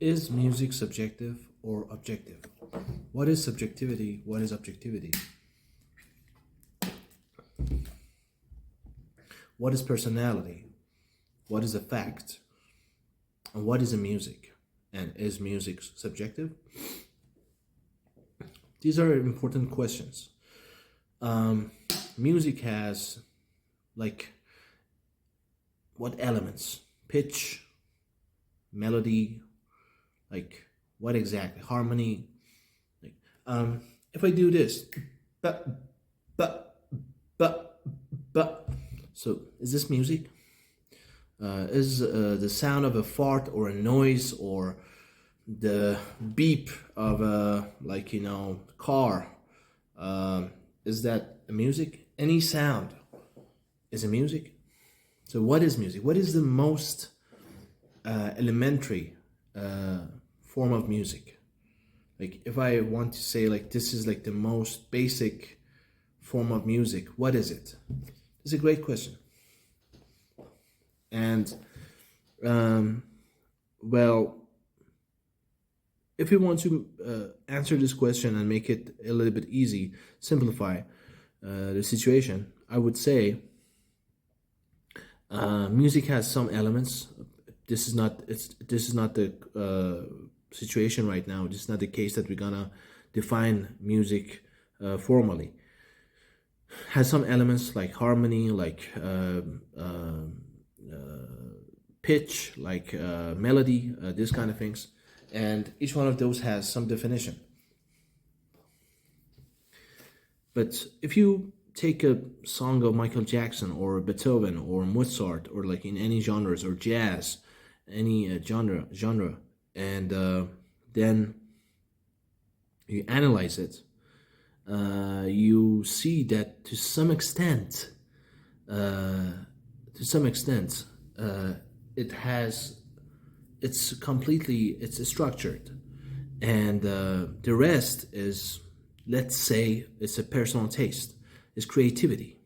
Is music subjective or objective? What is subjectivity? What is objectivity? What is personality? What is a fact? And what is a music? And is music subjective? These are important questions. Music has like what elements? Pitch, melody, like what exactly? Harmony. Like, if I do this, but, but, so is this music? Is the sound of a fart or a noise or the beep of a car? Is that a music? Any sound is a music. So what is music? What is the most elementary form of music? Like if I want to say like this is like the most basic form of music, what is it? It's a great question. And well, if we want to answer this question and make it a little bit easy, simplify the situation, I would say music has some elements. This is not the situation right now. This is not the case that we're gonna define music formally. Has some elements like harmony, like pitch, like melody, these kind of things, and each one of those has some definition. But if you take a song of Michael Jackson or Beethoven or Mozart or like in any genres or jazz, any genre, and then you analyze it, you see that to some extent, it's structured, and the rest is, let's say, it's a personal taste, is creativity.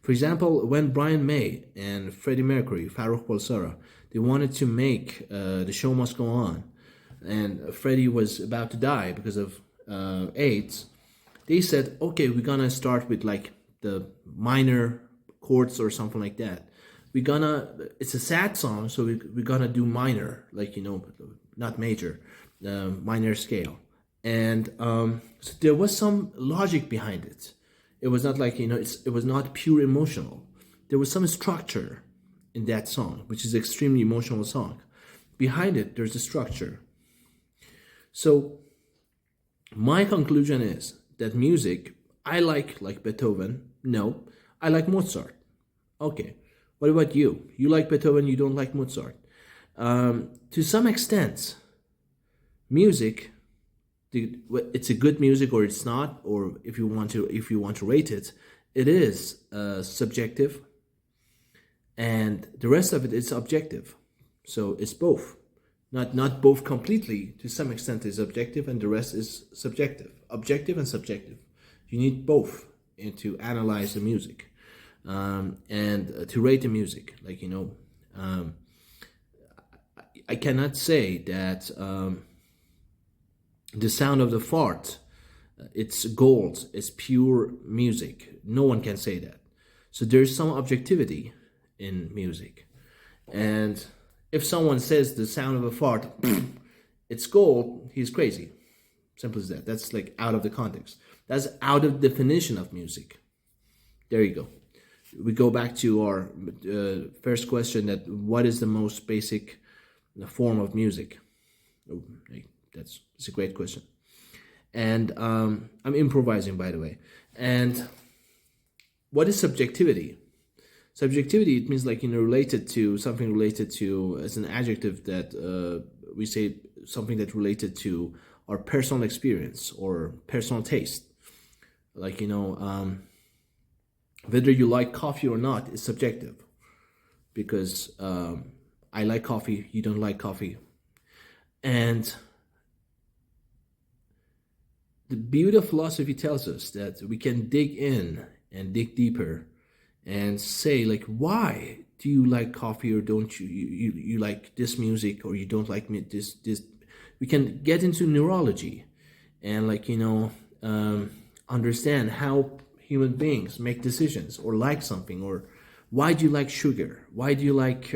For example, when Brian May and Freddie Mercury, Farrokh Bulsara, they wanted to make The Show Must Go On, and Freddie was about to die because of AIDS, they said, okay, we're gonna start with like the minor chords or something like that. It's a sad song, so we're gonna do minor, like, not major, minor scale. And so there was some logic behind it. It was not like, it was not pure emotional. There was some structure in that song, which is an extremely emotional song. Behind it, there's a structure. So my conclusion is that music, I like Beethoven. No, I like Mozart. Okay, what about you? You like Beethoven, you don't like Mozart. To some extent, music, it's a good music or it's not, or if you want to rate it, it is subjective, and the rest of it is objective. So it's both, not both completely. To some extent is objective, and the rest is subjective. Objective and subjective. You need both to analyze the music and to rate the music. Like I cannot say that. The sound of the fart, it's gold, it's pure music. No one can say that. So there's some objectivity in music. And if someone says the sound of a fart, it's gold, he's crazy. Simple as that. That's like out of the context. That's out of definition of music. There you go. We go back to our first question, that what is the most basic form of music? It's a great question. And I'm improvising, by the way. And what is subjectivity? Subjectivity, it means like, related to, something related to, as an adjective that we say something that related to our personal experience or personal taste. Like, whether you like coffee or not is subjective. Because I like coffee, you don't like coffee. And the beauty of philosophy tells us that we can dig in and dig deeper and say, like, why do you like coffee or don't you like this music or you don't like this. We can get into neurology and understand how human beings make decisions or like something, or why do you like sugar, why do you like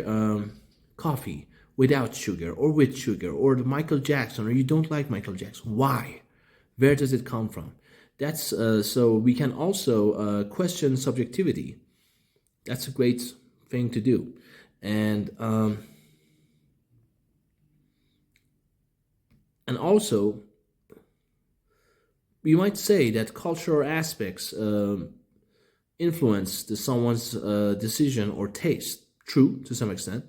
coffee without sugar or with sugar, or the Michael Jackson, or you don't like Michael Jackson, why, where does it come from? That's so we can also question subjectivity. That's a great thing to do. And also we might say that cultural aspects influence someone's decision or taste. True, to some extent,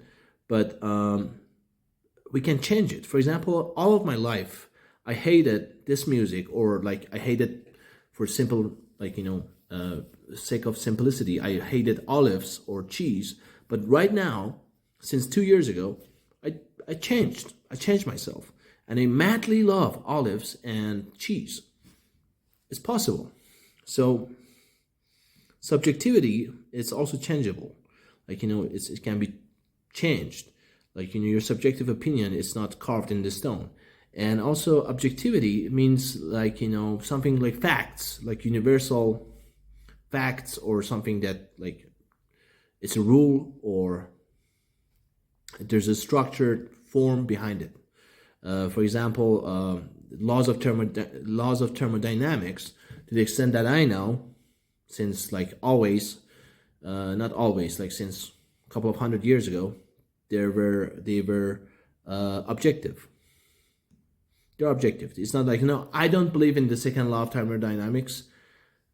but we can change it. For example, all of my life, I hated this music, or I hated, for simple, sake of simplicity, I hated olives or cheese. But right now, since 2 years ago, I changed. I changed myself, and I madly love olives and cheese. It's possible. So subjectivity is also changeable. It can be changed. Your subjective opinion is not carved in the stone. And also objectivity means something like facts, like universal facts, or something that it's a rule, or there's a structured form behind it. For example, laws of thermodynamics, to the extent that I know, since always, not always, since a couple of 100 years ago, they were objective. They're objective. It's not no, I don't believe in the second law of thermodynamics.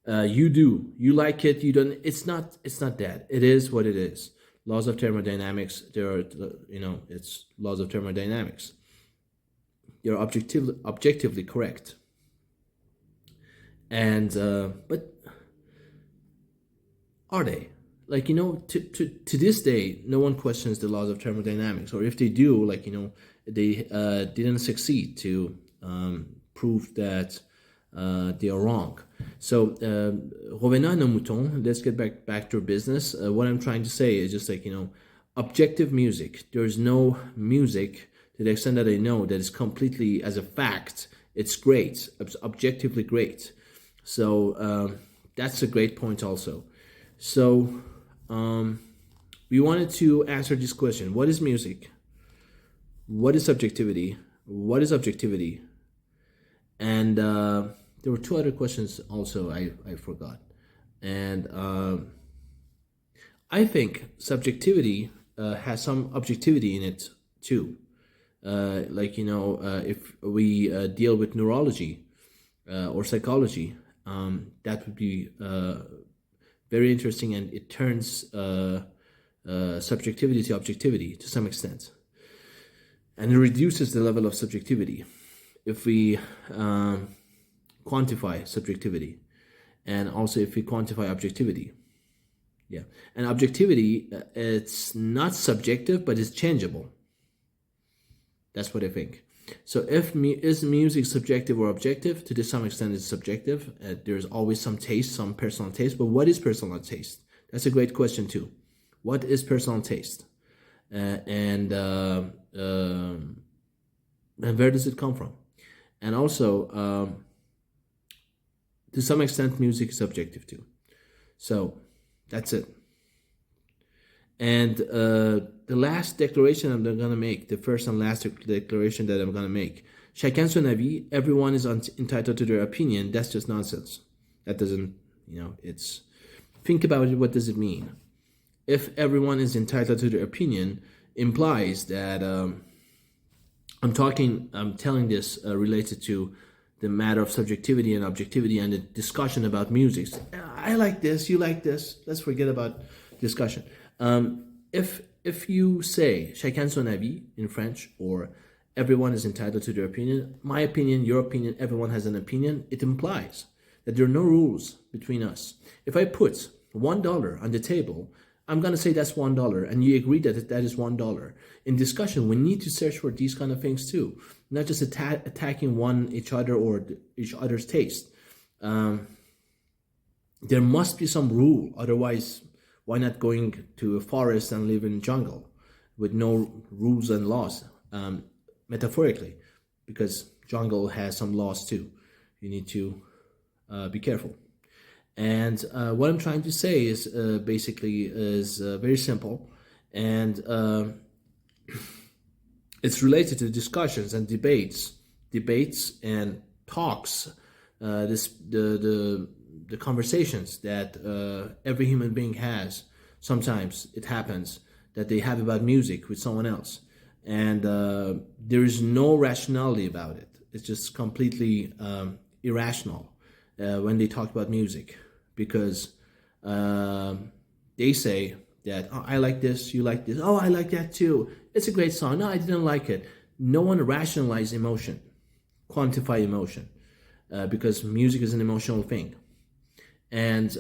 You do. You like it. You don't. It's not that. It is what it is. Laws of thermodynamics. There are, it's laws of thermodynamics. They're objectively correct. And but are they? To this day, no one questions the laws of thermodynamics, or if they do, they didn't succeed to prove that they are wrong. So, revenons à nos moutons. Let's get back to our business. What I'm trying to say is just objective music. There's no music, to the extent that I know, that is completely, as a fact, it's great. It's objectively great. So that's a great point also. So we wanted to answer this question: what is music? What is subjectivity? What is objectivity? And there were two other questions also I forgot. And I think subjectivity has some objectivity in it too. If we deal with neurology or psychology, that would be very interesting, and it turns subjectivity to objectivity to some extent. And it reduces the level of subjectivity if we quantify subjectivity, and also if we quantify objectivity. Yeah, and objectivity, it's not subjective, but it's changeable. That's what I think. So is music subjective or objective? To some extent, it's subjective. There's always some taste, some personal taste. But what is personal taste? That's a great question too. What is personal taste? And where does it come from? And also, to some extent, music is subjective too. So that's it. And the last declaration I'm going to make, the first and last declaration that I'm going to make: chacun son avis. Everyone is entitled to their opinion. That's just nonsense. That doesn't, it's. Think about it. What does it mean? If everyone is entitled to their opinion, implies that I'm telling this related to the matter of subjectivity and objectivity and the discussion about music. I like this, you like this. Let's forget about discussion. If you say chacun son avis in French, or everyone is entitled to their opinion, my opinion, your opinion, everyone has an opinion, it implies that there are no rules between us. If I put $1 on the table, I'm going to say that's $1, and you agree that that is $1. In discussion, we need to search for these kind of things too, not just attacking each other or each other's taste. There must be some rule, otherwise Why not going to a forest and live in jungle with no rules and laws? Metaphorically, because jungle has some laws too. You need to be careful. And what I'm trying to say is basically is very simple, and it's related to discussions and debates and talks. The conversations that every human being has. Sometimes it happens that they have about music with someone else, and there is no rationality about it. It's just completely irrational when they talk about music, because they say that, oh, I like this, you like this, oh, I like that too, it's a great song, no, I didn't like it. No one rationalizes emotion, quantify emotion, because music is an emotional thing. And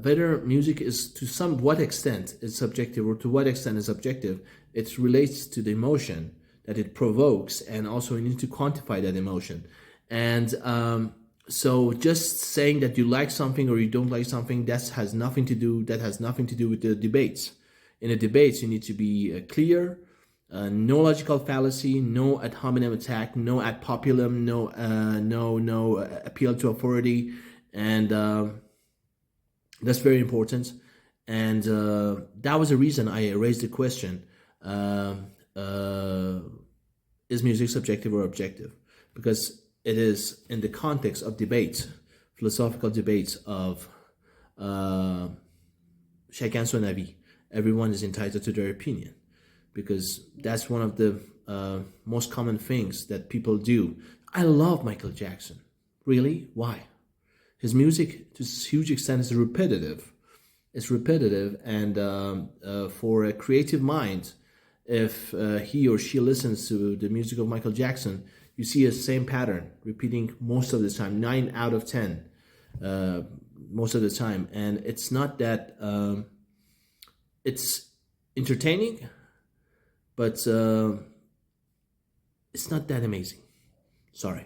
whether music is to some what extent is subjective or to what extent is objective, it relates to the emotion that it provokes, and also you need to quantify that emotion. And so just saying that you like something or you don't like something, that has nothing to do with the debates. In the debates, you need to be clear, no logical fallacy, no ad hominem attack, no ad populum, no appeal to authority, and that's very important. And that was the reason I raised the question, is music subjective or objective? Because it is in the context of debates, philosophical debates of chacun son avis. Everyone is entitled to their opinion, because that's one of the most common things that people do. I love Michael Jackson. Really? Why? His music, to a huge extent, is repetitive. It's repetitive, and for a creative mind, if he or she listens to the music of Michael Jackson, you see a same pattern repeating most of the time, 9 out of 10, most of the time. And it's not that it's entertaining, but it's not that amazing. Sorry.